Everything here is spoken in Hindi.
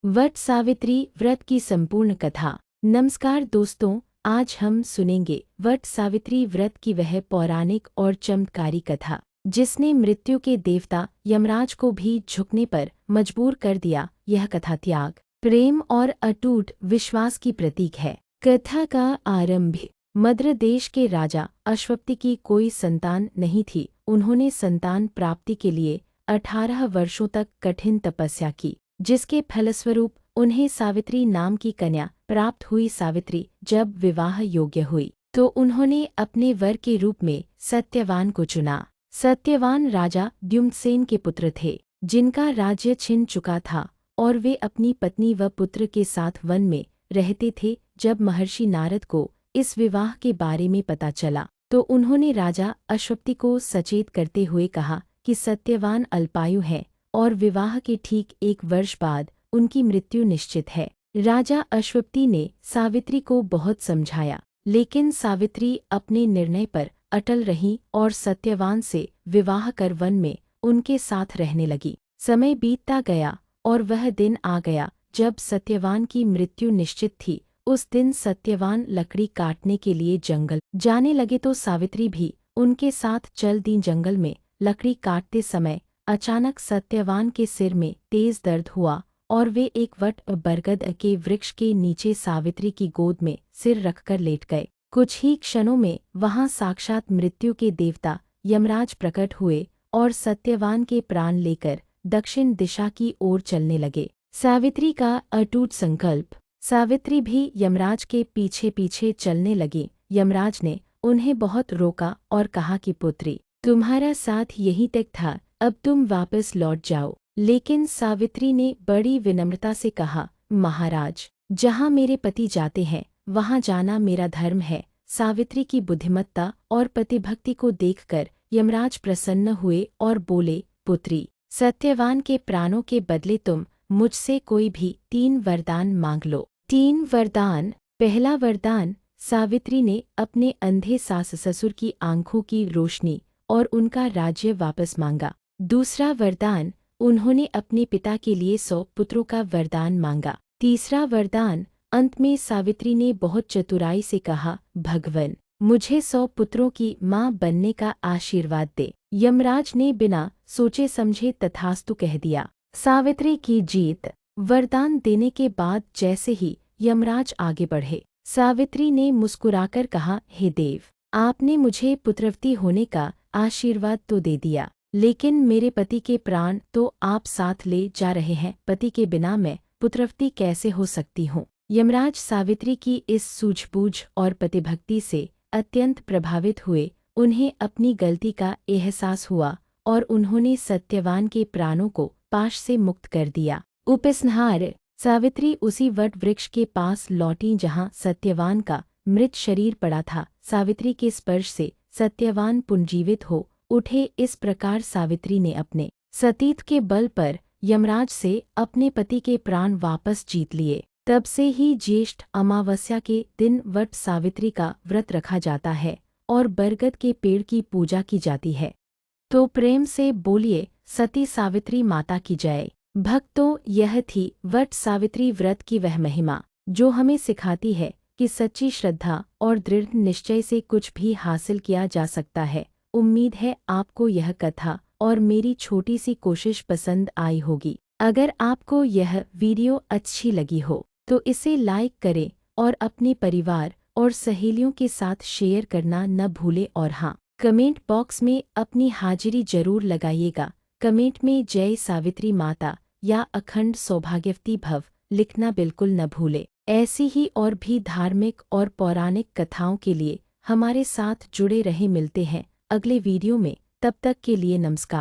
वट सावित्री व्रत की संपूर्ण कथा। नमस्कार दोस्तों, आज हम सुनेंगे वट सावित्री व्रत की वह पौराणिक और चमत्कारी कथा जिसने मृत्यु के देवता यमराज को भी झुकने पर मजबूर कर दिया। यह कथा त्याग, प्रेम और अटूट विश्वास की प्रतीक है। कथा का आरंभ। मद्र देश के राजा अश्वपति की कोई संतान नहीं थी। उन्होंने संतान प्राप्ति के लिए 18 वर्षों तक कठिन तपस्या की, जिसके फलस्वरूप उन्हें सावित्री नाम की कन्या प्राप्त हुई। सावित्री जब विवाह योग्य हुई तो उन्होंने अपने वर के रूप में सत्यवान को चुना। सत्यवान राजा द्युम्नसेन के पुत्र थे, जिनका राज्य छिन चुका था और वे अपनी पत्नी व पुत्र के साथ वन में रहते थे। जब महर्षि नारद को इस विवाह के बारे में पता चला तो उन्होंने राजा अश्वपति को सचेत करते हुए कहा कि सत्यवान अल्पायु है और विवाह के ठीक 1 वर्ष बाद उनकी मृत्यु निश्चित है। राजा अश्वपति ने सावित्री को बहुत समझाया, लेकिन सावित्री अपने निर्णय पर अटल रही और सत्यवान से विवाह कर वन में उनके साथ रहने लगी। समय बीतता गया और वह दिन आ गया जब सत्यवान की मृत्यु निश्चित थी। उस दिन सत्यवान लकड़ी काटने के लिए जंगल जाने लगे तो सावित्री भी उनके साथ चल दी। जंगल में लकड़ी काटते समय अचानक सत्यवान के सिर में तेज दर्द हुआ और वे एक वट बरगद के वृक्ष के नीचे सावित्री की गोद में सिर रखकर लेट गए। कुछ ही क्षणों में वहां साक्षात मृत्यु के देवता यमराज प्रकट हुए और सत्यवान के प्राण लेकर दक्षिण दिशा की ओर चलने लगे। सावित्री का अटूट संकल्प। सावित्री भी यमराज के पीछे पीछे चलने लगी। यमराज ने उन्हें बहुत रोका और कहा कि पुत्री, तुम्हारा साथ यहीं तक था, अब तुम वापस लौट जाओ। लेकिन सावित्री ने बड़ी विनम्रता से कहा, महाराज, जहाँ मेरे पति जाते हैं वहाँ जाना मेरा धर्म है। सावित्री की बुद्धिमत्ता और पतिभक्ति को देखकर यमराज प्रसन्न हुए और बोले, पुत्री, सत्यवान के प्राणों के बदले तुम मुझसे कोई भी 3 वरदान मांग लो। 3 वरदान। पहला वरदान, सावित्री ने अपने अंधे सास ससुर की आंखों की रोशनी और उनका राज्य वापस मांगा। दूसरा वरदान, उन्होंने अपने पिता के लिए 100 पुत्रों का वरदान मांगा। तीसरा वरदान, अंत में सावित्री ने बहुत चतुराई से कहा, भगवन, मुझे 100 पुत्रों की माँ बनने का आशीर्वाद दे। यमराज ने बिना सोचे समझे तथास्तु कह दिया। सावित्री की जीत। वरदान देने के बाद जैसे ही यमराज आगे बढ़े, सावित्री ने मुस्कुराकर कहा, हे देव, आपने मुझे पुत्रवती होने का आशीर्वाद तो दे दिया, लेकिन मेरे पति के प्राण तो आप साथ ले जा रहे हैं। पति के बिना मैं पुत्रवती कैसे हो सकती हूँ। यमराज सावित्री की इस सूझबूझ और पतिभक्ति से अत्यंत प्रभावित हुए। उन्हें अपनी गलती का एहसास हुआ और उन्होंने सत्यवान के प्राणों को पाश से मुक्त कर दिया। उपसंहार। सावित्री उसी वट वृक्ष के पास लौटी जहाँ सत्यवान का मृत शरीर पड़ा था। सावित्री के स्पर्श से सत्यवान पुनर्जीवित हो उठे। इस प्रकार सावित्री ने अपने सतीत्व के बल पर यमराज से अपने पति के प्राण वापस जीत लिए। तब से ही ज्येष्ठ अमावस्या के दिन वट सावित्री का व्रत रखा जाता है और बरगद के पेड़ की पूजा की जाती है। तो प्रेम से बोलिए, सती सावित्री माता की जय। भक्तों, यह थी वट सावित्री व्रत की वह महिमा जो हमें सिखाती है कि सच्ची श्रद्धा और दृढ़ निश्चय से कुछ भी हासिल किया जा सकता है। उम्मीद है आपको यह कथा और मेरी छोटी सी कोशिश पसंद आई होगी। अगर आपको यह वीडियो अच्छी लगी हो तो इसे लाइक करें और अपने परिवार और सहेलियों के साथ शेयर करना न भूलें। और हाँ, कमेंट बॉक्स में अपनी हाजिरी जरूर लगाइएगा। कमेंट में जय सावित्री माता या अखंड सौभाग्यवती भव लिखना बिल्कुल न भूलें। ऐसी ही और भी धार्मिक और पौराणिक कथाओं के लिए हमारे साथ जुड़े रहें। मिलते हैं अगले वीडियो में, तब तक के लिए नमस्कार।